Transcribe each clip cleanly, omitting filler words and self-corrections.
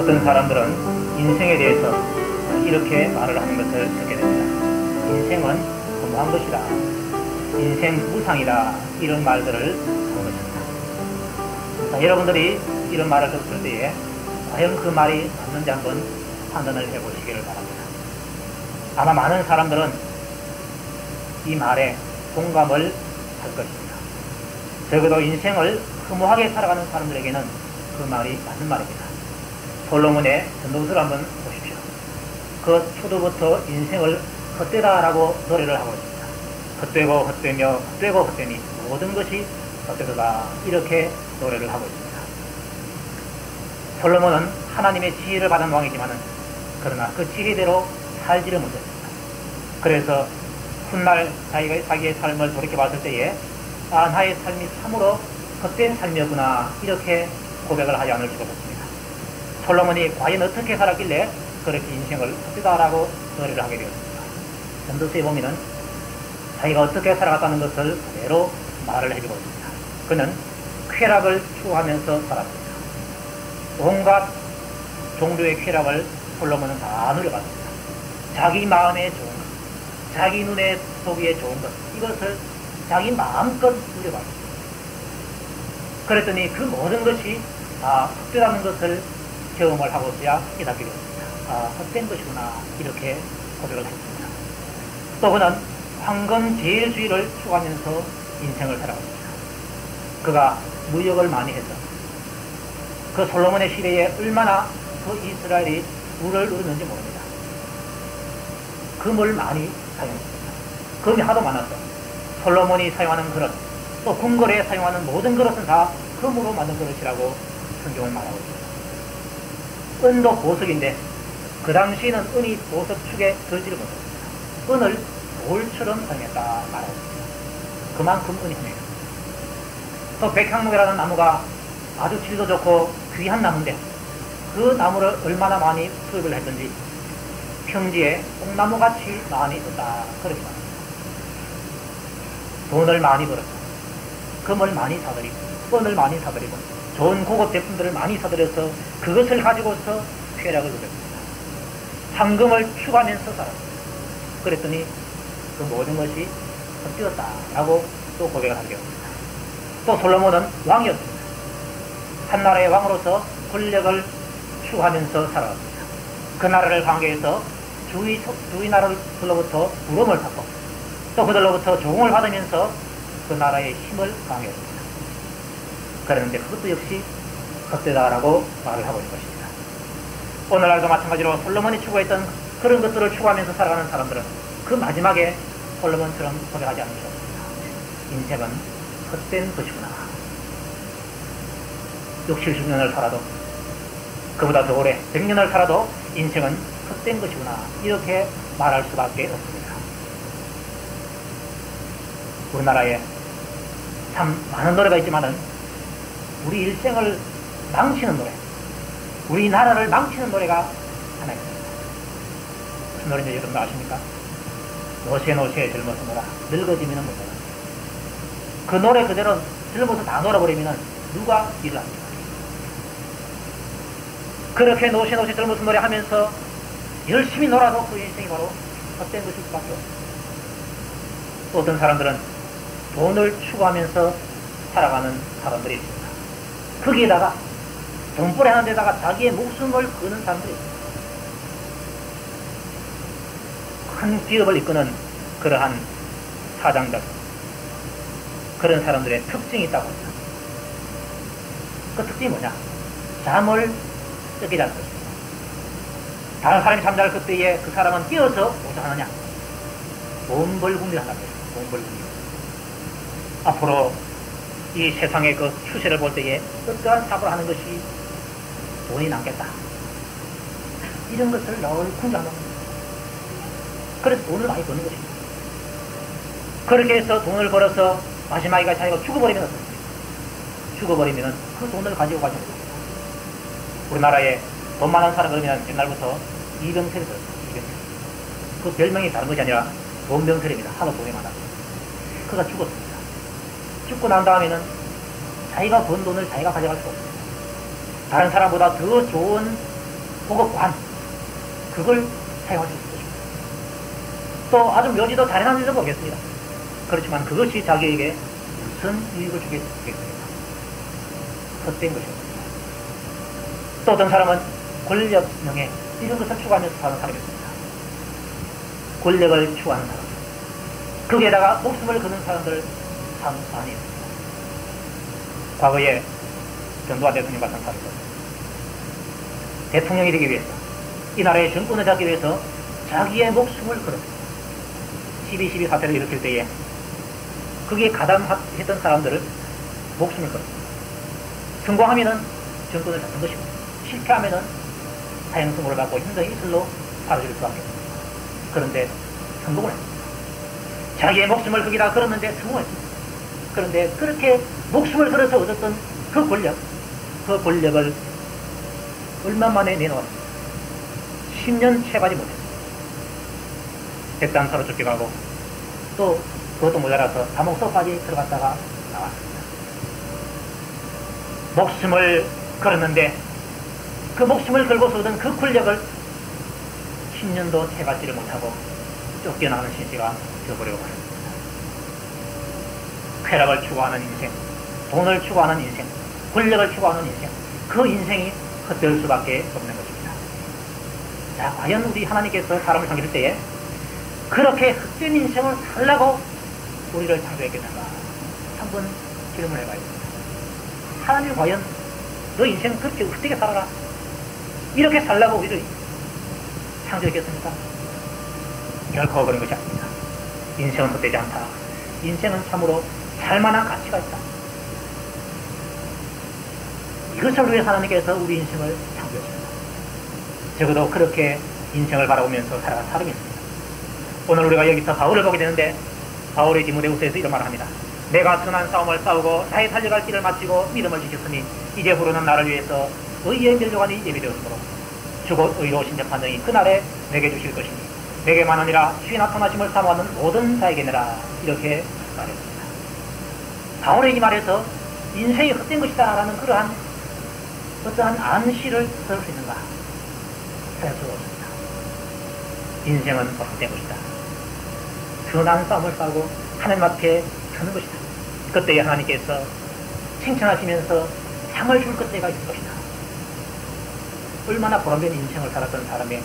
어떤 사람들은 인생에 대해서 이렇게 말을 하는 것을 듣게 됩니다. 인생은 허무한 것이다. 인생 무상이다. 이런 말들을 하는 것입니다. 자, 여러분들이 이런 말을 듣을 때에 과연 그 말이 맞는지 한번 판단을 해보시기를 바랍니다. 아마 많은 사람들은 이 말에 공감을 할 것입니다. 적어도 인생을 허무하게 살아가는 사람들에게는 그 말이 맞는 말입니다. 솔로몬의 전도서를 한번 보십시오. 그 초도부터 인생을 헛되다라고 노래를 하고 있습니다. 헛되고 헛되며 헛되고 헛되니 모든 것이 헛되다 이렇게 노래를 하고 있습니다. 솔로몬은 하나님의 지혜를 받은 왕이지만은 그러나 그 지혜대로 살지를 못했습니다. 그래서 훗날 자기의 삶을 돌이켜봤을 때에 나의 삶이 참으로 헛된 삶이었구나 이렇게 고백을 하지 않을 수가 없습니다. 솔로몬이 과연 어떻게 살았길래 그렇게 인생을 헛되다라고 노래를 하게 되었습니다. 전도서에 보면은 자기가 어떻게 살아갔다는 것을 그대로 말을 해주고 있습니다. 그는 쾌락을 추구하면서 살았습니다. 온갖 종류의 쾌락을 솔로몬은 다 누려봤습니다. 자기 마음에 좋은 것, 자기 눈에 보기에 좋은 것, 이것을 자기 마음껏 누려봤습니다. 그랬더니 그 모든 것이 헛되다는 것을 경험을 하고서야 깨닫게 되었습니다. 헛된 것이구나 이렇게 고백을 했습니다. 또 그는 황금제일주의를 추구하면서 인생을 살아갑니다. 그가 무역을 많이 해서 그 솔로몬의 시대에 얼마나 그 이스라엘이 물을 누렸는지 모릅니다. 금을 많이 사용했습니다. 금이 하도 많아서 솔로몬이 사용하는 그릇, 또 궁궐에 사용하는 모든 그릇은 다 금으로 만든 그릇이라고 성경을 말하고 있습니다. 은도 보석인데 그 당시에는 은이 보석 축에 들지를 못했습니다. 은을 돌처럼 사용했다 말하고 있습니다. 그만큼 은이 흔해요. 또 백향목이라는 나무가 아주 질도 좋고 귀한 나무인데 그 나무를 얼마나 많이 수입을 했든지 평지에 뽕나무같이 많이 있었다 그렇게 말합니다. 돈을 많이 벌었고 금을 많이 사들이고 은을 많이 사들이고 좋은 고급 제품들을 많이 사들여서 그것을 가지고서 쾌락을 누렸습니다. 황금을 추구하면서 살았습니다. 그랬더니 그 모든 것이 헛되었다라고 또 고백을 하게 됩니다. 또 솔로몬은 왕이었습니다. 한 나라의 왕으로서 권력을 추구하면서 살아왔습니다. 그 나라를 관계해서 주위 나라들로부터 부름을 받고 또 그들로부터 조공을 받으면서 그 나라의 힘을 강화했습니다. 그런데 그것도 역시 헛되다라고 말을 하고 있는 것입니다. 오늘날도 마찬가지로 솔로몬이 추구했던 그런 것들을 추구하면서 살아가는 사람들은 그 마지막에 솔로몬처럼 고백하지 않을 수 없습니다. 인생은 헛된 것이구나. 60, 70년을 살아도 그보다 더 오래 100년을 살아도 인생은 헛된 것이구나 이렇게 말할 수밖에 없습니다. 우리나라에 참 많은 노래가 있지만은 우리 일생을 망치는 노래, 우리나라를 망치는 노래가 하나 있습니다. 무슨 노래인지 여러분 아십니까? 노세노세 젊어서 놀아 늙어지면 못 놀아. 그 노래 그대로 젊어서 다 놀아버리면 누가 일을 합니까? 그렇게 노세노세 젊어서 노래하면서 열심히 놀아도 그 인생이 바로 헛된 것일 수밖에 없습니다. 또 어떤 사람들은 돈을 추구하면서 살아가는 사람들이 있습니다. 거기에다가 돈벌이 하는 데다가 자기의 목숨을 거는 사람들이 있습니다. 큰 기업을 이끄는 그러한 사장들, 그런 사람들의 특징이 있다고 합니다. 그 특징이 뭐냐? 잠을 뜨게 자는 것입니다. 다른 사람이 잠잘 그때에 그 사람은 깨어서 뭐를 하느냐? 몸벌궁리를 한다는 것입니다. 몸벌궁리. 앞으로 이 세상의 그 추세를 볼 때에 어떠한 사고를 하는 것이 돈이 남겠다. 이런 것을 늘 궁리하는 겁니다. 그래서 돈을 많이 버는 것입니다. 그렇게 해서 돈을 벌어서 마지막에 자기가 죽어버리면 어떻습니까? 죽어버리면 그 돈을 가지고 가지고 있습니다. 우리나라에 돈 많은 사람 그러면 옛날부터 이병철이 들었어요. 이병철. 그 별명이 다른 것이 아니라 돈병철입니다. 하도 돈이 많아서. 그가 죽었습니다. 죽고 난 다음에는 자기가 번 돈을 자기가 가져갈 수 없습니다. 다른 사람보다 더 좋은 혹은 관, 그걸 사용할 수 있을 것입니다. 또 아주 묘지도 잘해놨는지도 모르겠습니다. 그렇지만 그것이 자기에게 무슨 유익을 주겠습니까? 헛된 것입니다. 또 어떤 사람은 권력, 명예 이런 것을 추구하면서 사는 사람이 있습니다. 권력을 추구하는 사람, 거기에다가 목숨을 거는 사람들 참 많이 있습니다. 과거에 전두환 대통령 같은 사람은 대통령이 되기 위해서, 이 나라의 정권을 잡기 위해서 자기의 목숨을 걸었습니다. 12.12 사태를 일으킬 때에 거기에 가담했던 사람들을 목숨을 걸었습니다. 성공하면은 정권을 잡는 것이고, 실패하면은 사형선고를 받고 힘든 이슬로 사라질 수밖에 없습니다. 그런데 성공을 했습니다. 자기의 목숨을 거기다 걸었는데 성공했습니다. 그런데 그렇게 목숨을 걸어서 얻었던 그 권력을 얼마 만에 내놓았습니다. 10년 채 가지 못했습니다. 백단사로 쫓겨가고, 또 그것도 모자라서 감옥소까지 들어갔다가 나왔습니다. 목숨을 걸었는데 그 목숨을 걸고서 얻은 그 권력을 10년도 채받지를 못하고 쫓겨나는 신세가 되어버리고 말았습니다. 쾌락을 추구하는 인생, 돈을 추구하는 인생, 권력을 추구하는 인생, 그 인생이 헛될 수밖에 없는 것입니다. 자, 과연 우리 하나님께서 사람을 창조할 때에 그렇게 헛된 인생을 살라고 우리를 창조했겠는가? 한번 질문을 해봐야겠습니다. 하나님 과연 너 인생 그렇게 헛되게 살아라, 이렇게 살라고 우리를 창조했겠습니까? 결코 그런 것이 아닙니다. 인생은 헛되지 않다. 인생은 참으로 살만한 가치가 있다. 이것을 위해 하나님께서 우리 인생을 창조했습니다. 적어도 그렇게 인생을 바라보면서 살아간 사람이 있습니다. 오늘 우리가 여기서 바울을 보게 되는데, 바울의 디모데후서에서 이런 말을 합니다. 내가 선한 싸움을 싸우고 나의 달려갈 길을 마치고 믿음을 지켰으니 이제 부르는 나를 위해서 의의 멸류관이 예비되었으므로 주곧 의로 신접한 능이 그날에 내게 주실 것이니 내게만 아니라 주의 나타나심을 사모하는 모든 자에게니라. 이렇게 말했습니다. 바울의 이 말에서 인생이 헛된 것이다 라는 그러한 어떠한 암시를 들을 수 있는가? 할 수가 없습니다. 인생은 헛된 것이다. 선한 싸움을 싸우고 하나님 앞에 서는 것이다. 그때에 하나님께서 칭찬하시면서 상을 줄 그때가 있을 것이다. 얼마나 보람된 인생을 살았던 사람의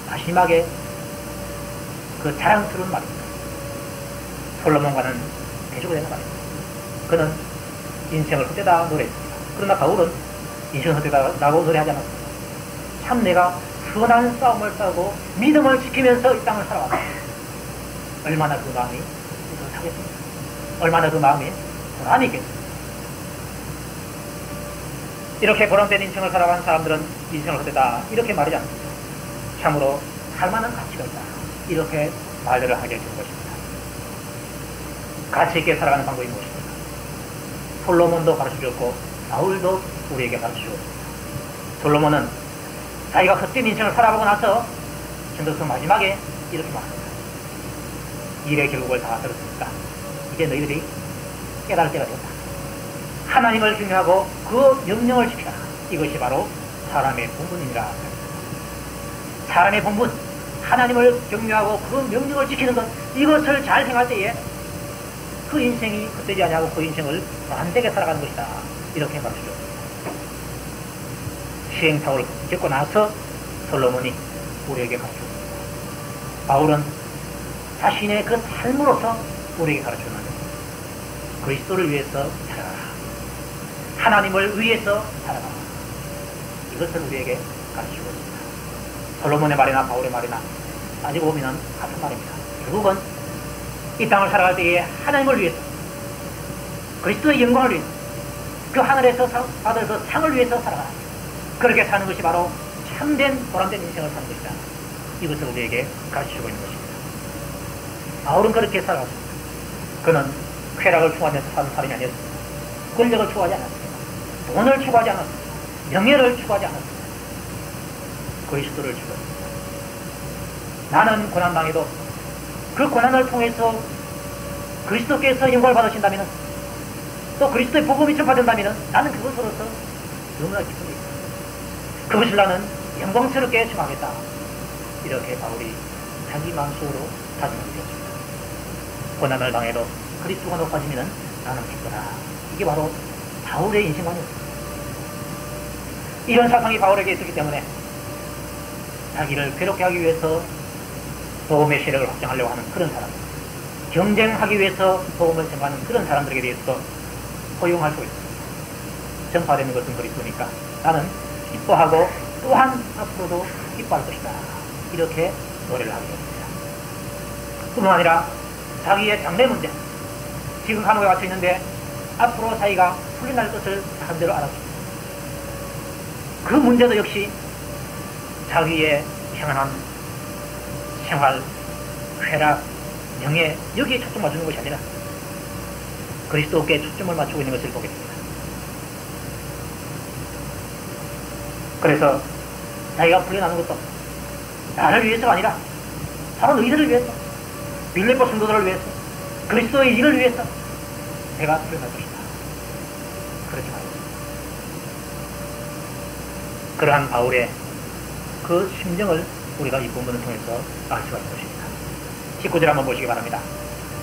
마지막에 그 자랑스러운 말입니다. 솔로몬과는 대조가 되는 말입니다. 그는 인생을 헛되다 노래했습니다. 그러나 바울은 인생을 헛되다라고 노래하지 않았습니다. 참 내가 선한 싸움을 싸우고 믿음을 지키면서 이 땅을 살아왔다. 얼마나 그 마음이 뿌듯하겠습니까? 얼마나 그 마음이 보람이 있겠습니까? 이렇게 보람된 인생을 살아간 사람들은 인생을 헛되다 이렇게 말하지 않습니다. 참으로 살만한 가치가 있다. 이렇게 말들을 하게 된 것입니다. 가치 있게 살아가는 방법이 무엇입니까? 솔로몬도 가르쳐주었고 바울도 우리에게 가르쳐주었습니다. 솔로몬은 자기가 헛된 인생을 살아보고 나서 전도서 마지막에 이렇게 말합니다. 일의 결국을 다 들었으니까 이제 너희들이 깨달을 때가 되었다. 하나님을 경외하고 그 명령을 지켜라. 이것이 바로 사람의 본분이라. 사람의 본분, 하나님을 경외하고 그 명령을 지키는 것, 이것을 잘 행할 때에 그 인생이 헛되지 아니하고 그 인생을 안되게 살아가는 것이다. 이렇게 말해주죠. 시행착오를 겪고 나서 솔로몬이 우리에게 가르쳐줍니다. 바울은 자신의 그 삶으로서 우리에게 가르쳐주는데, 그리스도를 위해서 살아가라. 하나님을 위해서 살아가라. 이것을 우리에게 가르치고 있습니다. 솔로몬의 말이나 바울의 말이나 따지고 보면 같은 말입니다. 결국은 이 땅을 살아갈 때에 하나님을 위해서, 그리스도의 영광을 위해서, 그 하늘에서 받을 그 상을 위해서 살아가라. 그렇게 사는 것이 바로 참된 보람된 인생을 사는 것이다. 이것을 우리에게 가르치고 있는 것입니다. 바울은 그렇게 살아갔습니다. 그는 쾌락을 추구하면서 사는 사람이 아니었습니다. 권력을 추구하지 않았습니다. 돈을 추구하지 않았습니다. 명예를 추구하지 않았습니다. 그리스도를 추구했습니다. 나는 고난당해도 그 고난을 통해서 그리스도께서 영광을 받으신다면, 또 그리스도의 복음이 전파된다면 나는 그것으로서 너무나 기쁩니다. 그것을 나는 영광스럽게 충하겠다. 이렇게 바울이 자기 마음속으로 다짐하게 되었습니다. 고난을 당해도 그리스도가 높아지면 나는 기쁘다. 이게 바로 바울의 인생관이었습니다. 이런 사상이 바울에게 있었기 때문에 자기를 괴롭게 하기 위해서 복음의 세력을 확장하려고 하는 그런 사람, 경쟁하기 위해서 복음을 생각하는 그런 사람들에게 대해서 허용할 수 있습니다. 전파되는 것은 그리스도니까 나는 기뻐하고 또한 앞으로도 기뻐할 것이다. 이렇게 노래를 하게 됩니다. 뿐만 아니라 자기의 장래 문제, 지금 감옥에 갇혀 있는데 앞으로 자기가 풀려날 것을 나름대로 알았습니다. 그 문제도 역시 자기의 평안한 생활, 쾌락, 명예, 여기에 초점 맞추는 것이 아니라 그리스도께 초점을 맞추고 있는 것을 보게 됩니다. 그래서 자기가 풀려나는 것도 나를 위해서가 아니라 바로 너희들을 위해서, 빌립보 성도들을 위해서, 그리스도의 일을 위해서 내가 풀려날 것이다. 그렇게 말했습니다. 그러한 바울의 그 심정을 우리가 이 본문을 통해서 알 수가 있는 것입니다. 19절 한번 보시기 바랍니다.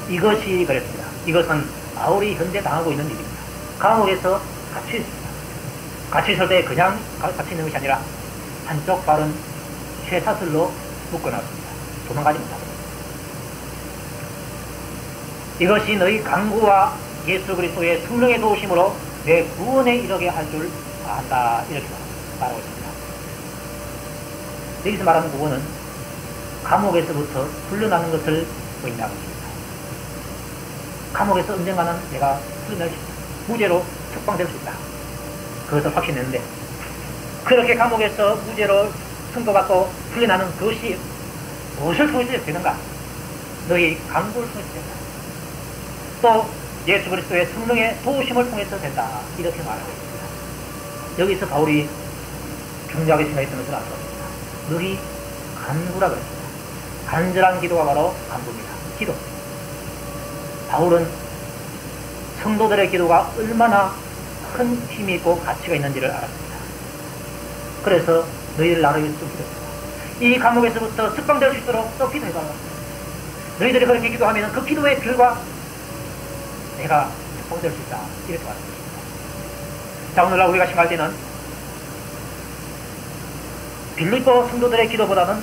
이것이 그랬습니다. 이것은 바울이 현재 당하고 있는 일입니다. 감옥에서 갇혀 있습니다. 갇혀 있을 때 그냥 갇혀 있는 것이 아니라 한쪽 발은 쇠사슬로 묶어놨습니다. 도망가지 못하도록. 이것이 너희 강구와 예수 그리스도의 성령의 도우심으로 내 구원에 이르게 할 줄 안다. 이렇게 말하고 있습니다. 여기서 말하는 구원은 감옥에서부터 풀려나는 것을 의미하고 있습니다. 감옥에서 언젠가는 내가 풀려날 수 있다. 무죄로 석방될 수 있다. 그것을 확신했는데 그렇게 감옥에서 무죄로 선고받고 풀려나는 그것이 무엇을 통해서 되는가? 너희 강구를 통해서 된다. 또 예수 그리스도의 성령의 도우심을 통해서 된다. 이렇게 말하고 있습니다. 여기서 바울이 중요하게 생각했던 것을 알 수 없습니다. 너희 간구라 그랬습니다. 간절한 기도가 바로 간구입니다. 기도. 바울은 성도들의 기도가 얼마나 큰 힘이 있고 가치가 있는지를 알았습니다. 그래서 너희를 나를 위해서 기도했다. 이 감옥에서부터 석방될 수 있도록 또 기도해달라. 너희들이 그렇게 기도하면 그 기도의 결과 내가 석방될 수 있다. 이렇게 말합니다. 자, 오늘날 우리가 생각할 때는 빌립보 성도들의 기도보다는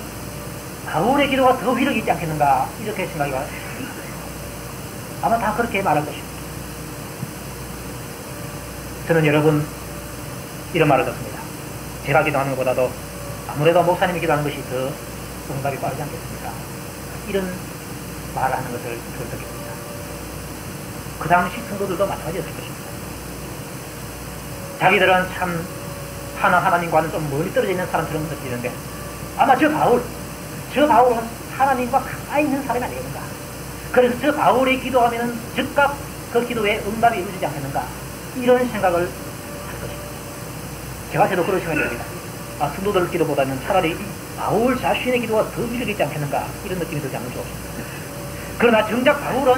바울의 기도가 더 위력이 있지 않겠는가 이렇게 생각이 와요. 아마 다 그렇게 말할 것입니다. 저는 여러분 이런 말을 듣습니다. 제가 기도하는 것보다도 아무래도 목사님이 기도하는 것이 더 응답이 빠르지 않겠습니까? 이런 말을 하는 것을 들었습니다. 그 당시 성도들도 마찬가지였을 것입니다. 자기들은 참 하나님과는 좀 멀리 떨어져 있는 사람처럼 느끼는데 아마 저 바울은 하나님과 가까이 있는 사람이 아니겠는가. 그래서 저 바울이 기도하면은 즉각 그 기도에 응답이 이루어지지 않겠는가. 이런 생각을 할 것입니다. 제가 저도 그런 생각이 듭니다. 성도들 기도보다는 차라리 바울 자신의 기도가 더 위력이 있지 않겠는가. 이런 느낌이 들지 않을 수 없습니다. 그러나 정작 바울은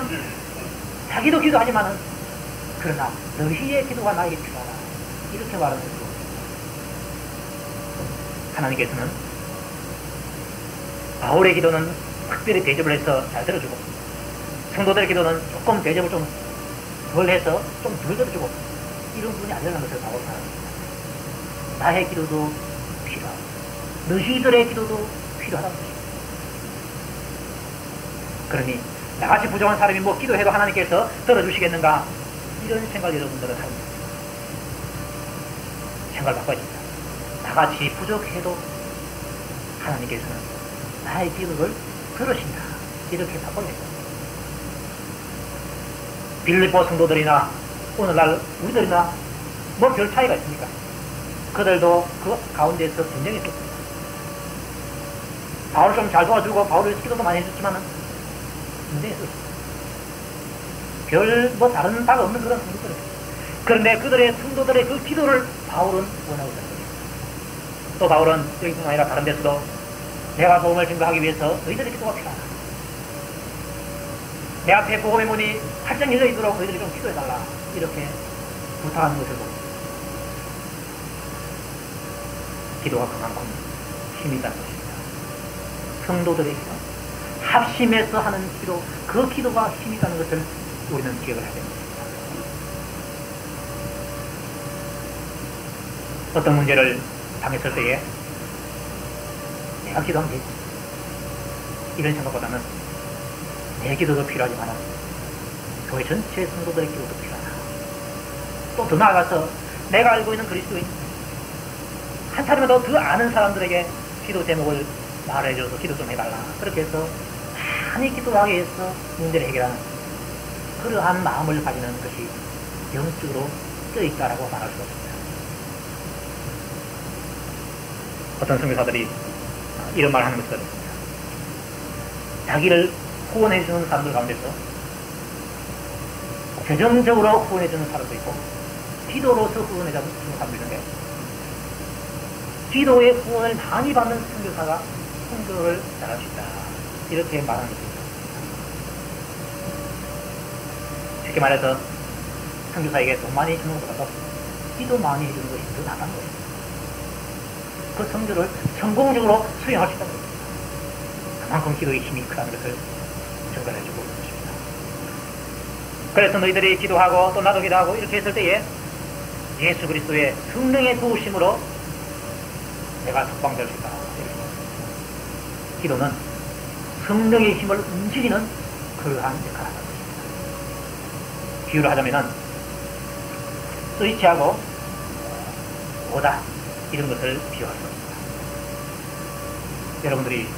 자기도 기도하지만은 그러나 너희의 기도가 나에게 필요하다. 이렇게 말하는 것이고 하나님께서는 바울의 기도는 특별히 대접을 해서 잘 들어주고 성도들의 기도는 조금 대접을 좀 덜 해서 좀 덜 들어주고 이런 부분이 아니라는 것을 바울은 말합니다. 나의 기도도 필요하고 너희들의 기도도 필요하다는 것입니다. 그러니 나같이 부족한 사람이 뭐 기도해도 하나님께서 들어주시겠는가 이런 생각을 여러분들은 합니다. 생각을 바꿔야 됩니다. 나같이 부족해도 하나님께서는 나의 기도를 들으신다. 이렇게 바꿔야 됩니다. 빌립보 성도들이나 오늘날 우리들이나 뭐 별 차이가 있습니까? 그들도 그 가운데서 분쟁했었습니다. 바울을 좀 잘 도와주고 바울을 위해서 기도도 많이 해줬지만은 분쟁했었습니다. 별 뭐 다른 바가 없는 그런 성도들입니다. 그런데 그들의 성도들의 그 기도를 바울은 원하고 있습니다. 또 바울은 여기뿐만 아니라 다른 데서도 내가 복음을 증거하기 위해서 너희들의 기도가 필요하다. 내 앞에 복음의 문이 활짝 열려있도록 너희들이 좀 기도해달라. 이렇게 부탁하는 것을 보고 기도가 그만큼 힘이 있다는 것입니다. 성도들의 기도, 합심해서 하는 기도, 그 기도가 힘이 있다는 것을 우리는 기억을 해야 됩니다. 어떤 문제를 당했을 때에 내가 기도하면 되지, 이런 생각보다는 내 기도도 필요하지만 교회 전체 성도들의 기도도 필요하다. 또 더 나아가서 내가 알고 있는 그리스도인 한 사람이라도 더 아는 사람들에게 기도 제목을 말해줘서 기도 좀 해달라. 그렇게 해서 많이 기도하게 해서 문제를 해결하는 그러한 마음을 가지는 것이 영적으로 쓰여있다라고 말할 수 없습니다. 어떤 선교사들이 이런 말을 하는 것이 있습니다. 자기를 후원해주는 사람들 가운데서 재정적으로 후원해주는 사람도 있고 기도로서 후원해주는 사람도 있는데, 기도의 후원을 많이 받는 선교사가 선교를 잘할 수 있다, 이렇게 말하는 것이 있습니다. 쉽게 말해서 선교사에게 돈 많이 주는 것보다도 기도 많이 해주는 것이 더 낫다는 것입니다. 그 선교를 성공적으로 수행할 수 있다는 것입니다. 그만큼 기도의 힘이 크다는 것을 증거해주고 있는 것입니다. 그래서 너희들이 기도하고 또 나도 기도하고 이렇게 했을 때에 예수 그리스도의 성령의 도우심으로 내가 석방될 수 있다. 기도는 성령의 힘을 움직이는 그러한 역할을 하는 것입니다. 비유를 하자면은 스위치하고 오다, 이런 것을 비유할 수 있습니다. 여러분들이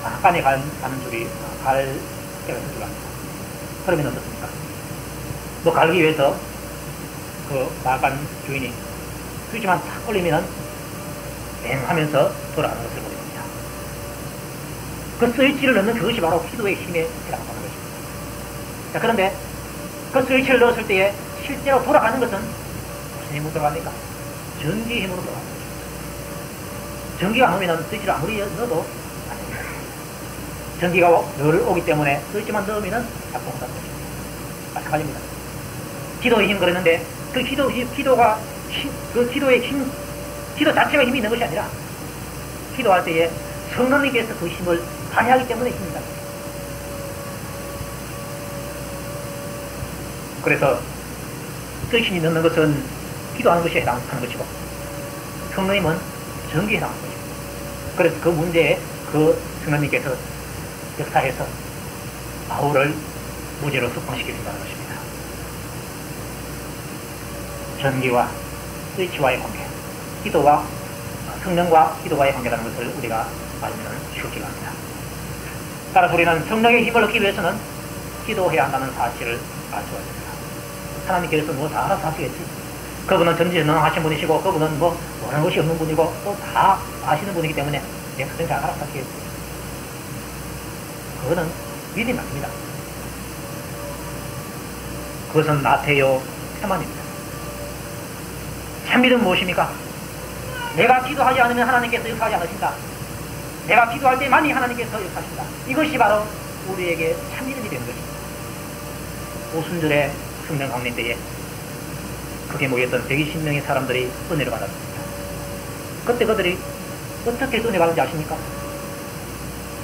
막간에 가는 줄이 갈 때가 있을 줄 압니다. 그러면 어떻습니까? 뭐 갈기 위해서 그 막간 주인이 스위치만 탁 올리면은 뱅 하면서 돌아가는 것을 보게 됩니다. 그 스위치를 넣는 그것이 바로 기도의 힘에 해당하는 것입니다. 자, 그런데 그 스위치를 넣었을 때에 실제로 돌아가는 것은 무슨 힘으로 돌아갑니까? 전기의 힘으로 돌아가는 것입니다. 전기가 안 오면 스위치를 아무리 넣어도 안 됩니다. 전기가 늘 오기 때문에 스위치만 넣으면 작동한다는 것입니다. 마찬가지입니다. 기도의 힘 그랬는데 그 기도가 그 기도의 힘, 기도 자체가 힘이 있는 것이 아니라 기도할 때에 성령님께서 그 힘을 발휘하기 때문에 힘이 있다. 그래서 그 힘이 넣는 것은 기도하는 것에 해당하는 것이고 성령님은 전기에 해당하는 것입니다. 그래서 그 문제에 그 성령님께서 역사해서 바울을 무죄로 석방시키신다는 것입니다. 전기와 스위치와의 관계, 기도와 성령과 기도와의 관계라는 것을 우리가 알면 쉬우지가 합니다. 따라서 우리는 성령의 힘을 얻기 위해서는 기도해야 한다는 사실을 알 수가 있습니다. 하나님께서 뭐 다 알아서 하시겠지. 그분은 전지전능하신 분이시고 그분은 뭐 모르는 것이 없는 분이고 또 다 아시는 분이기 때문에 내가 그런 잘 알아서 하시겠지. 그거는 믿음이 맞습니다. 그것은 나태요 태만입니다. 참믿음은 무엇입니까? 내가 기도하지 않으면 하나님께서 역사하지 않으신다. 내가 기도할 때만이 하나님께서 역사하신다. 이것이 바로 우리에게 참믿음이 되는 것입니다. 오순절에 성령 강림 때에 그게 모였던 120명의 사람들이 은혜를 받았습니다. 그때 그들이 어떻게 은혜 받는지 아십니까?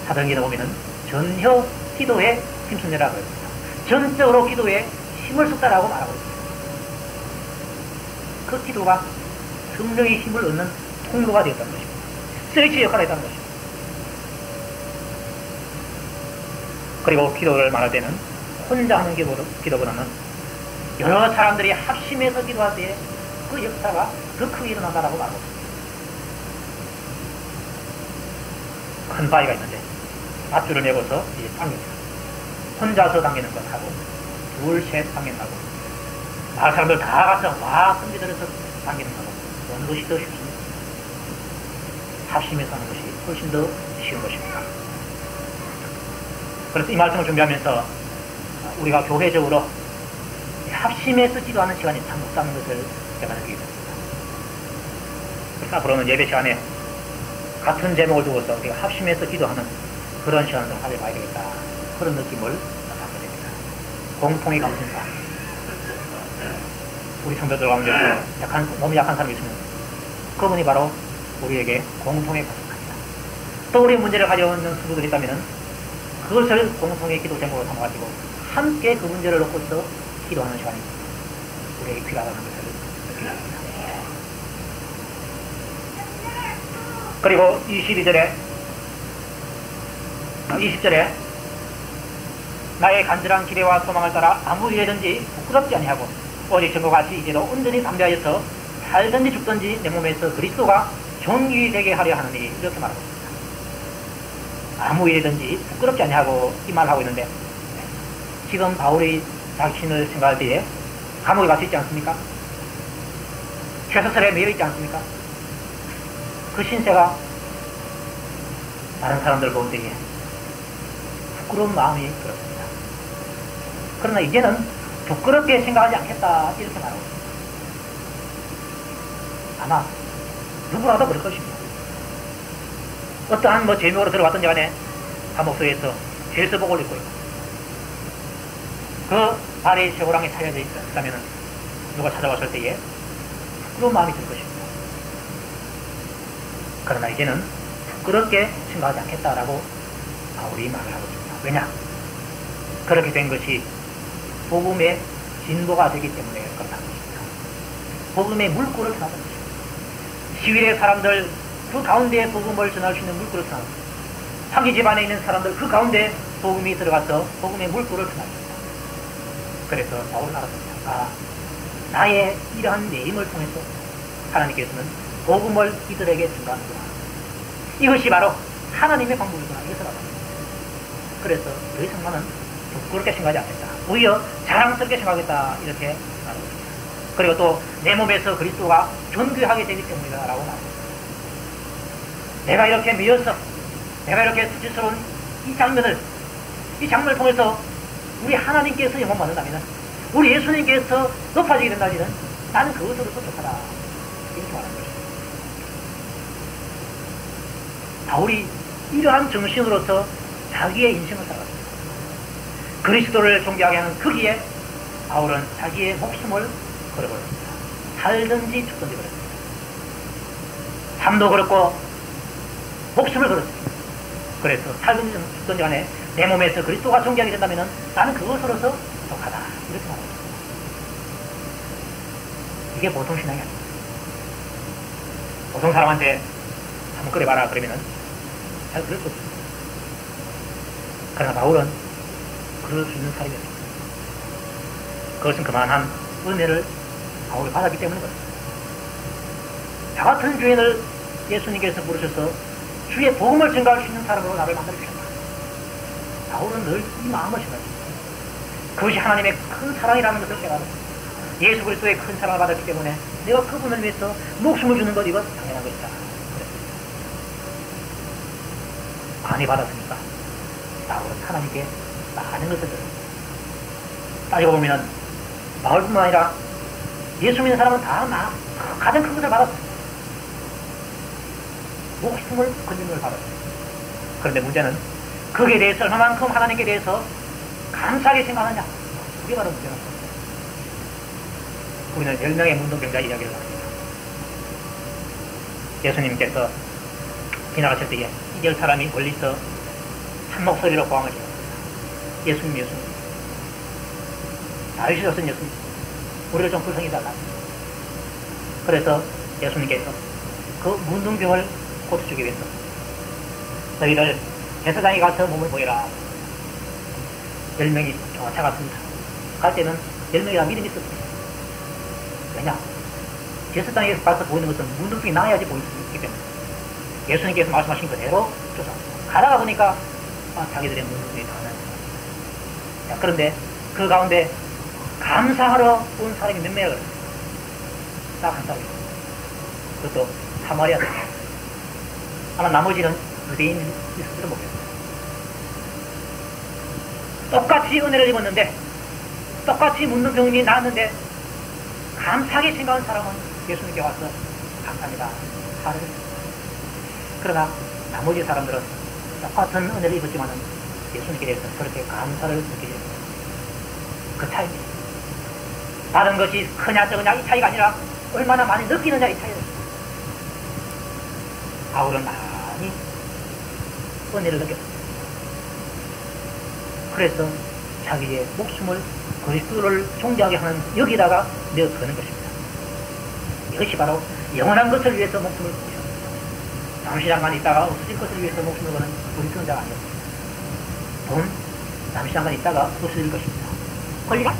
사도행전에 보면은 전혀 기도에 힘쓰느라고 했습니다. 전적으로 기도에 힘을 쏟다라고 말하고 있습니다. 그 기도가 성령의 힘을 얻는 통로가 되었다는 것입니다. 스위치 역할을 했다는 것입니다. 그리고 기도를 말할 때는 혼자 하는 기도보다는 여러 사람들이 합심해서 기도할 때 그 역사가 더 크게 일어난다라고 말하고 있습니다. 큰 바위가 있는데 밧줄을 메고서 이제 당깁니다. 혼자서 당기는 것하고 둘, 셋 당기는 거하고 마을 사람들 다 가서 와 끈기들어서 당기는 거하고 어느 것이 더 쉽습니까? 합심해서 하는 것이 훨씬 더 쉬운 것입니다. 그래서 이 말씀을 준비하면서 우리가 교회적으로 합심해서 기도하는 시간이 참 없다는 것을 제가 느끼게 됐습니다. 그래서 앞으로는 예배 시간에 같은 제목을 두고서 우리가 합심해서 기도하는 그런 시간을 좀 가져봐야 되겠다. 그런 느낌을 갖게 됩니다. 공통의 감정사. 우리 성도들 가운데서 너무 약한 사람이 있으면 그분이 바로 우리에게 공통의 감정사. 또 우리 문제를 가져오는 성도들이 있다면 그것을 공통의 기도 제목으로 삼아가지고 함께 그 문제를 놓고서 기도하는 시간이 우리에게 필요하다는 것을 느끼게 합니다. 그리고 20절에 나의 간절한 기대와 소망을 따라 아무 일이든지 부끄럽지 아니하고 오직 전과같이 이제도 온전히 담대하여서 살든지 죽든지 내 몸에서 그리스도가 존귀 되게 하려 하느니 이렇게 말하고 있습니다. 아무 일이든지 부끄럽지 아니하고 이 말을 하고 있는데 지금 바울이 자신을 생각할 때에 감옥에 갇혀 있지 않습니까? 죄수설에 매여 있지 않습니까? 그 신세가 다른 사람들 보는데 부끄러운 마음이 들었습니다. 그러나 이제는 부끄럽게 생각하지 않겠다 이렇게 말하고 있습니다. 아마 누구라도 그럴 것입니다. 어떠한 제명으로 들어왔던지 간에 감옥소에서 죄수복을 입고 있고 그 발에 쇠고랑이 차려져 있다면 누가 찾아왔을 때에 부끄러운 마음이 들 것입니다. 그러나 이제는 부끄럽게 생각하지 않겠다라고 바울이 말을 하고 있습니다. 왜냐? 그렇게 된 것이 복음의 진보가 되기 때문에 그렇다는 것입니다. 복음의 물꼬를 전하는 것입니다. 시위의 사람들 그 가운데 복음을 전할 수 있는 물꼬를 전하는 것입니다. 사기 집안에 있는 사람들 그 가운데 복음이 들어가서 복음의 물꼬를 전합니다. 그래서 바울은 알았습니다. 나의 이러한 내임을 통해서 하나님께서는 복음을 이들에게 전가하는구나. 이것이 바로 하나님의 방법이구나. 이것을 알았습니다. 그래서 더 이상 나는 부끄럽게 생각하지 않겠다. 오히려 자랑스럽게 생각하겠다. 이렇게 말하고 있습니다. 그리고 또 내 몸에서 그리스도가 존귀하게 되기 때문이다. 라고 말합니다. 내가 이렇게 미어서 내가 이렇게 수치스러운 이 장면을 통해서 우리 하나님께서 영광 받는다면 우리 예수님께서 높아지게 된다면 나는 그것으로서 좋다. 이렇게 말하는 것입니다. 바울이 이러한 정신으로서 자기의 인생을 살았습니다. 그리스도를 존귀하게 하는 거기에 바울은 자기의 목숨을 걸어버렸습니다. 살든지 죽든지 그랬습니다. 삶도 그렇고 목숨을 걸었습니다. 그래서 살든지 죽든지 간에 내 몸에서 그리스도가 존귀하게 된다면 나는 그것으로서 족하다. 이렇게 말합니다. 이게 보통 신앙이 아닙니다. 보통 사람한테 한번 그래봐라 그러면은 잘 그럴 수 없습니다. 그러나 바울은 그럴 수 있는 사람이었습니다. 그것은 그만한 은혜를 바울이 받았기 때문에 그렇습니다. 저 같은 죄인을 예수님께서 부르셔서 주의 복음을 증가할 수 있는 사람으로 나를 만들어 주셨다. 바울은 늘 이 마음을 생각했습니다. 그것이 하나님의 큰 사랑이라는 것을 깨달았습니다. 예수 그리스도의 큰 사랑을 받았기 때문에 내가 그분을 위해서 목숨을 주는 것 이건 당연한 것이다. 그랬습니다. 많이 받았으니까 바울은 하나님께 많은 것을 드렸습니다. 따지고 보면 바울뿐만 아니라 예수 믿는 사람은 다 가장 큰 것을 받았습니다. 목숨을 건진 걸 받았습니다. 그런데 문제는 거기에 대해서 얼마만큼 하나님께 대해서 감사하게 생각하느냐. 그게 바로 문제는 우리는 10명의 문둥병자 이야기를 합니다. 예수님께서 지나가실 때에 이 10사람이 멀리서 한 목소리로 고함을 질렀습니다. 예수님, 예수님. 자유시로선 예수님. 우리를 좀 불쌍히 달라. 그래서 예수님께서 그 문둥병을 고쳐주기 위해서 너희들 제사장에 가서 몸을 보여라. 10명이 쫓아갔습니다. 갈 때는 10명이 다 믿음이 있었습니다. 왜냐? 제사장에 가서 보이는 것은 문둥병이 나야지 보일 수 있기 때문에 예수님께서 말씀하신 그대로 쫓아갔습니다. 가다가 보니까 자기들의 문둥병이 다 나요. 그런데 그 가운데 감사하러 온 사람이 몇 명이라 그랬어요. 딱 한 사람이. 그것도 사마리아 사람. 아마 나머지는 유대인 있을지도 모르겠어요. 똑같이 은혜를 입었는데 똑같이 문둥병이 나왔는데 감사하게 생각한 사람은 예수님께 와서 감사합니다. 하를. 그러나 나머지 사람들은 똑같은 은혜를 입었지만은 예수님께 대해서 그렇게 감사를 느끼지 못합니다. 그 차이입니다. 받은 것이 크냐 적으냐 이 차이가 아니라 얼마나 많이 느끼느냐 이 차이입니다. 바울은 많이 은혜를 느꼈습니다. 그래서 자기의 목숨을 그리스도를 존경하게 하는 여기다가 내어드는 것입니다. 이것이 바로 영원한 것을 위해서 목숨을 거셨습니다. 잠시 잠깐 있다가 없어질 것을 위해서 목숨을 거는 우리 그런 자가 아니었습니다. 돈, 잠시 잠깐 있다가 없어질 것입니다. 권리가?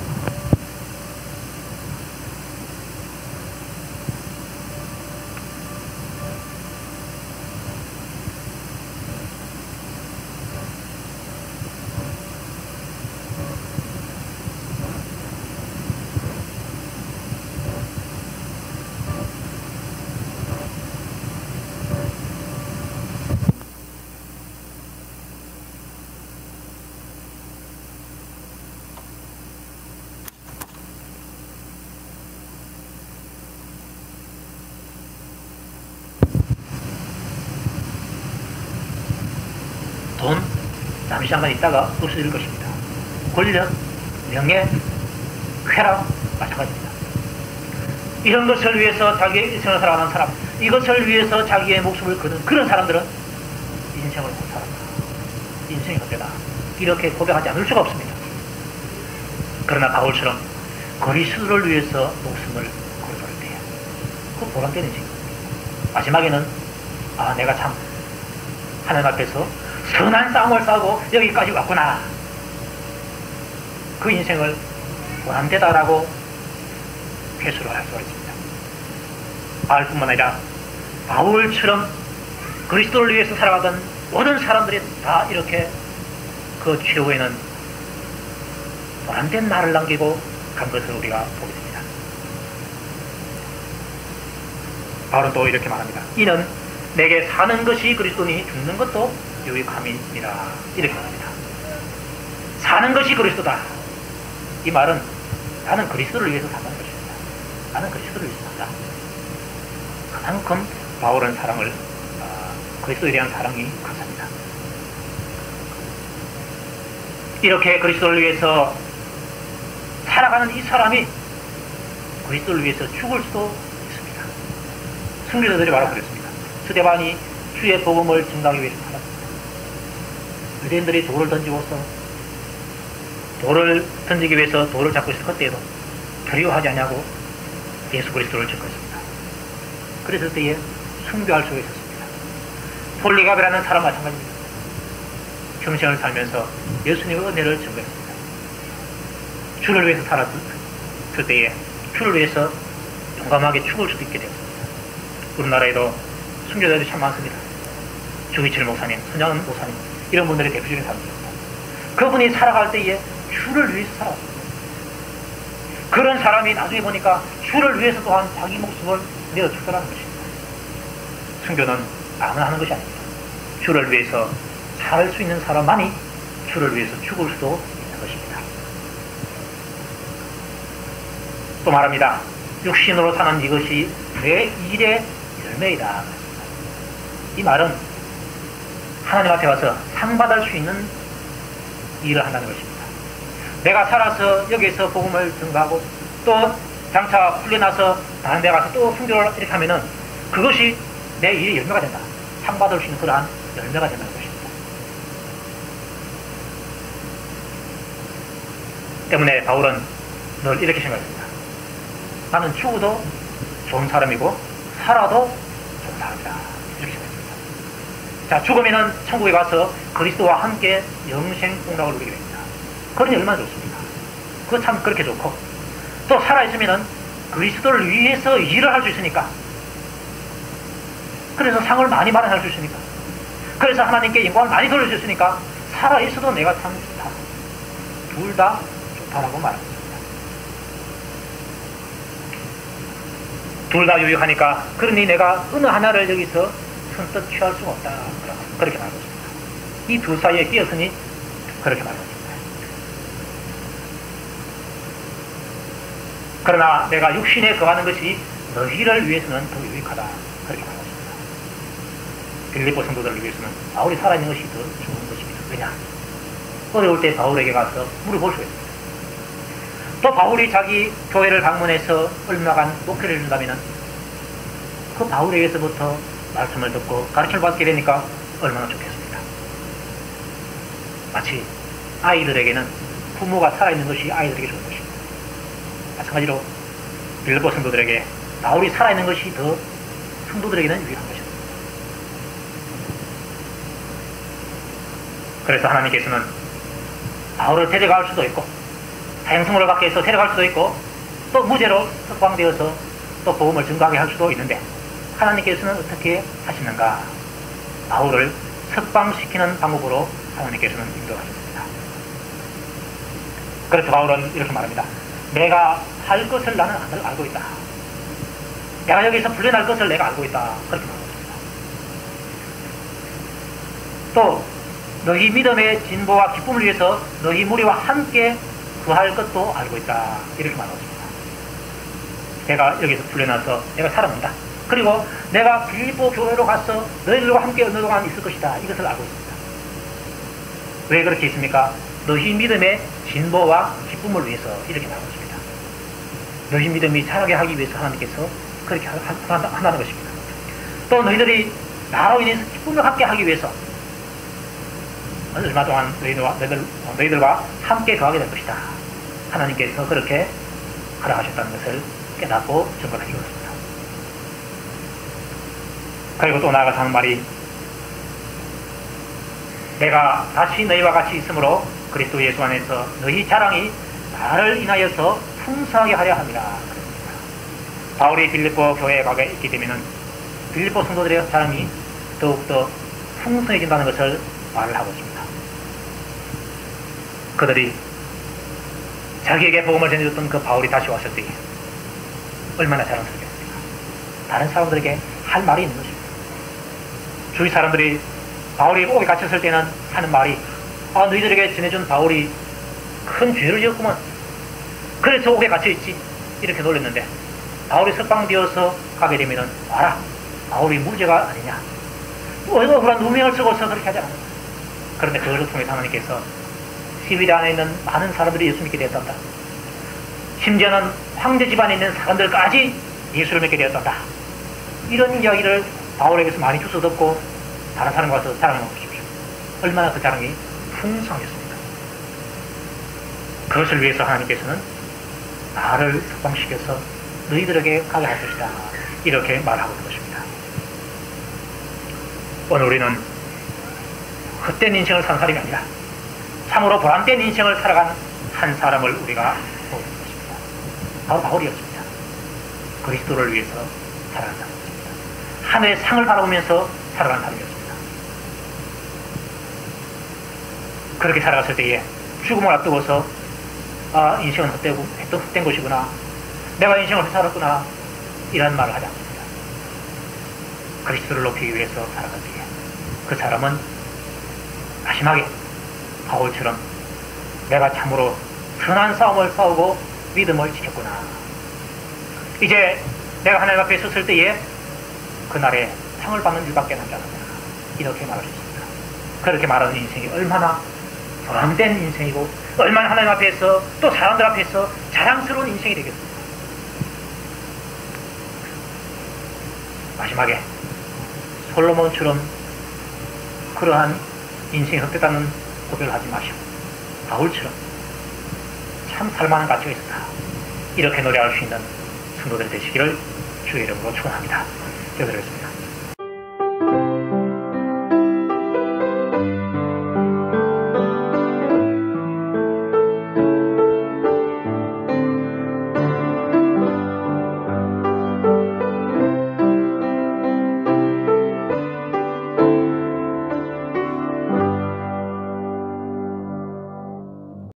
돈, 잠시 잠깐 있다가 없어질 것입니다. 권력, 명예, 쾌락, 마찬가지입니다. 이런 것을 위해서 자기의 인생을 살아가는 사람, 이것을 위해서 자기의 목숨을 거는 그런 사람들은 인생을 못 살았다. 인생이 헛되다. 이렇게 고백하지 않을 수가 없습니다. 그러나 바울처럼 그리스도를 위해서 목숨을 걸어줄 때, 그 보람된 인생입니다. 마지막에는 내가 참 하나님 앞에서 선한 싸움을 싸우고 여기까지 왔구나. 그 인생을 보람되다라고 회수를 할 수가 있습니다. 바울뿐만 아니라 바울처럼 그리스도를 위해서 살아가던 모든 사람들이 다 이렇게 그 최후에는 보람된 날을 남기고 간 것을 우리가 보게 됩니다. 바울은 또 이렇게 말합니다. 이는 내게 사는 것이 그리스도니 죽는 것도 유익함이니라. 이렇게 말합니다. 사는 것이 그리스도다. 이 말은 나는 그리스도를 위해서 산다는 것입니다. 나는 그리스도를 위해서 산다. 그만큼 바울은 사랑을 그리스도에 대한 사랑이 컸습니다. 이렇게 그리스도를 위해서 살아가는 이 사람이 그리스도를 위해서 죽을 수도 있습니다. 순교자들이 바로 그랬습니다. 스데반이 주의 복음을 증가하기 위해서 살았습니다. 유대인들이 돌을 던지고서 돌을 던지기 위해서 돌을 잡고 있을 그때에도 두려워하지 않냐고 예수 그리스도를 증거했습니다. 그랬을 때에 순교할 수가 있었습니다. 폴리갑이라는 사람 마찬가지입니다. 평생을 살면서 예수님의 은혜를 증거했습니다. 주를 위해서 살았을 때에 주를 위해서 용감하게 죽을 수도 있게 되었습니다. 우리나라에도 순교자들이 참 많습니다. 주기철 목사님, 손양은 목사님, 이런 분들이 대표적인 사람들입니다. 그분이 살아갈 때에 주를 위해서 살았습니다. 그런 사람이 나중에 보니까 주를 위해서 또한 자기 목숨을 내어 죽더라는 것입니다. 순교는 아무나 하는 것이 아닙니다. 주를 위해서 살 수 있는 사람만이 주를 위해서 죽을 수도 있는 것입니다. 또 말합니다. 육신으로 사는 이것이 내 일의 열매이다. 이 말은 하나님 앞에 가서 상 받을 수 있는 일을 한다는 것입니다. 내가 살아서 여기에서 복음을 증거하고 또 장차 풀려나서 다른 데 가서 또 순교를 이렇게 하면은 그것이 내 일의 열매가 된다. 상 받을 수 있는 그러한 열매가 된다는 것입니다. 때문에 바울은 늘 이렇게 생각했습니다. 나는 죽어도 좋은 사람이고 살아도 좋은 사람이다. 이렇게 생각했습니다. 자, 죽으면은 천국에 가서 그리스도와 함께 영생 공락을 누리게 됩니다. 그러니 얼마나 좋습니까? 그거 참 그렇게 좋고 또 살아있으면은 그리스도를 위해서 일을 할 수 있으니까, 그래서 상을 많이 마련할 수 있으니까, 그래서 하나님께 영광을 많이 돌릴 수 있으니까 살아있어도 내가 참 좋다. 둘 다 좋다라고 말합니다. 둘 다 유익하니까 그러니 내가 어느 하나를 여기서 선뜻 취할 수가 없다. 그렇게 말하고 있습니다. 이 두 사이에 끼었으니 그렇게 말하고 있습니다. 그러나 내가 육신에 거하는 것이 너희를 위해서는 더 유익하다. 그렇게 말하고 있습니다. 빌립보 성도들을 위해서는 바울이 살아있는 것이 더 좋은 것입니다. 왜냐? 어려울 때 바울에게 가서 물어볼 수 있습니다. 또 바울이 자기 교회를 방문해서 얼마간 목회를 해준다면 그 바울에게서부터 말씀을 듣고 가르침을 받게 되니까 얼마나 좋겠습니까? 마치 아이들에게는 부모가 살아있는 것이 아이들에게 좋은 것입니다. 마찬가지로 빌립보 성도들에게 바울이 살아있는 것이 더 성도들에게는 유익한 것입니다. 그래서 하나님께서는 바울을 데려갈 수도 있고 사형선고를 받게 해서 데려갈 수도 있고 또 무죄로 석방되어서 또 복음을 증거하게 할 수도 있는데 하나님께서는 어떻게 하시는가? 바울을 석방시키는 방법으로 하나님께서는 인도하셨습니다. 그래서 바울은 이렇게 말합니다. 내가 할 것을 나는 알고 있다. 내가 여기서 풀려날 것을 내가 알고 있다. 그렇게 말합니다. 또 너희 믿음의 진보와 기쁨을 위해서 너희 무리와 함께 구할 것도 알고 있다. 이렇게 말합니다. 내가 여기서 풀려나서 내가 살아난다. 그리고 내가 빌립보 교회로 가서 너희들과 함께 어느 동안 있을 것이다. 이것을 알고 있습니다. 왜 그렇게 있습니까? 너희 믿음의 진보와 기쁨을 위해서 이렇게 말하고 있습니다. 너희 믿음이 자라게 하기 위해서 하나님께서 그렇게 한다는 것입니다. 또 너희들이 나로 인해서 기쁨을 갖게 하기 위해서 얼마 동안 너희들과 함께 거하게 될 것이다. 하나님께서 그렇게 허락하셨다는 것을 깨닫고 증거하기 그렇습니다. 그리고 또 나아가서 하는 말이 내가 다시 너희와 같이 있으므로 그리스도 예수 안에서 너희 자랑이 나를 인하여서 풍성하게 하려 합니다. 바울이 빌립보 교회에 가게 있게 되면 빌립보 성도들의 자랑이 더욱더 풍성해진다는 것을 말을 하고 있습니다. 그들이 자기에게 복음을 전해줬던 그 바울이 다시 왔을 때 얼마나 자랑스럽겠습니까? 다른 사람들에게 할 말이 있는 것입니다. 주위 사람들이 바울이 옥에 갇혔을 때는 하는 말이 너희들에게 전해준 바울이 큰 죄를 지었구먼. 그래서 옥에 갇혀있지. 이렇게 놀렸는데 바울이 석방되어서 가게 되면은 와라. 바울이 무죄가 아니냐. 억울한 누명을 쓰고서 그렇게 하지 않았다. 그런데 그것을 통해서 하나님께서 시위대 안에 있는 많은 사람들이 예수 믿게 되었단다. 심지어는 황제 집안에 있는 사람들까지 예수를 믿게 되었단다. 이런 이야기를 바울에게서 많이 주워 듣고 다른 사람과 와서 자랑해 보십시오. 얼마나 그 자랑이 풍성했습니다. 그것을 위해서 하나님께서는 나를 석방시켜서 너희들에게 가게 할 것이다. 이렇게 말하고 있는 것입니다. 오늘 우리는 헛된 인생을 산 사람이 아니라 참으로 보람된 인생을 살아간 한 사람을 우리가 보고 있는 것입니다. 바로 바울이었습니다. 그리스도를 위해서 살아간 사람이었습니다. 하늘의 상을 바라보면서 살아간 사람이었습니다. 그렇게 살아갔을 때에 죽음을 앞두고서 인생은 헛된 것이구나. 내가 인생을 살았구나. 이런 말을 하지 않습니다. 그리스도를 높이기 위해서 살아갈 때에 그 사람은 마지막에 바울처럼 내가 참으로 선한 싸움을 싸우고 믿음을 지켰구나. 이제 내가 하나님 앞에 섰을 때에 그날에 상을 받는 일밖에 남지 않았구나. 이렇게 말할 수 있습니다. 그렇게 말하는 인생이 얼마나 보람된 인생이고 얼마나 하나님 앞에서 또 사람들 앞에서 자랑스러운 인생이 되겠습니까? 마지막에 솔로몬처럼 그러한 인생이 헛되다는 고백을 하지 마시고 바울처럼 참 살만한 가치가 있었다. 이렇게 노래할 수 있는 성도들 되시기를 주의 이름으로 축원합니다. 기도드리겠습니다.